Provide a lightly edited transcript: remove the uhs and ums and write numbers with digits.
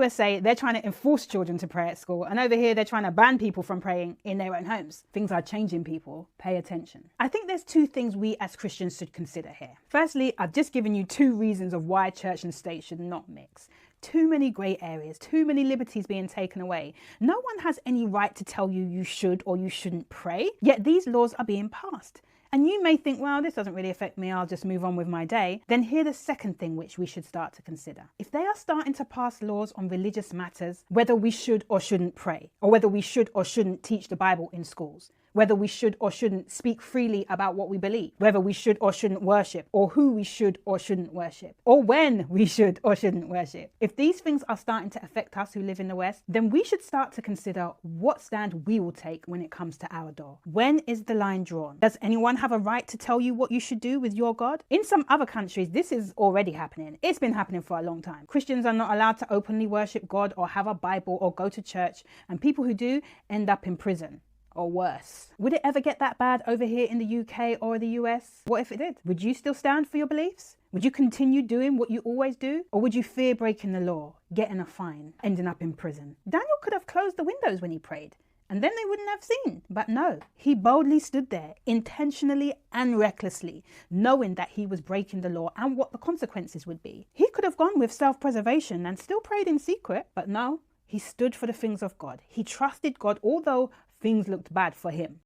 USA, they're trying to enforce children to pray at school. And over here, they're trying to ban people from praying in their own homes. Things are changing, people. Pay attention. I think there's two things we as Christians should consider here. Firstly, I've just given you two reasons of why church and state should not mix. Too many grey areas, too many liberties being taken away. No one has any right to tell you you should or you shouldn't pray, yet these laws are being passed. And you may think, well, this doesn't really affect me, I'll just move on with my day. Then here's the second thing which we should start to consider. If they are starting to pass laws on religious matters, whether we should or shouldn't pray, or whether we should or shouldn't teach the Bible in schools, whether we should or shouldn't speak freely about what we believe, whether we should or shouldn't worship, or who we should or shouldn't worship, or when we should or shouldn't worship. If these things are starting to affect us who live in the West, then we should start to consider what stand we will take when it comes to our door. When is the line drawn? Does anyone have a right to tell you what you should do with your God? In some other countries, this is already happening. It's been happening for a long time. Christians are not allowed to openly worship God or have a Bible or go to church, and people who do end up in prison. Or worse. Would it ever get that bad over here in the UK or the US? What if it did? Would you still stand for your beliefs? Would you continue doing what you always do? Or would you fear breaking the law, getting a fine, ending up in prison? Daniel could have closed the windows when he prayed, and then they wouldn't have seen. But no, he boldly stood there, intentionally and recklessly, knowing that he was breaking the law and what the consequences would be. He could have gone with self-preservation and still prayed in secret, but no, he stood for the things of God. He trusted God, although things looked bad for him.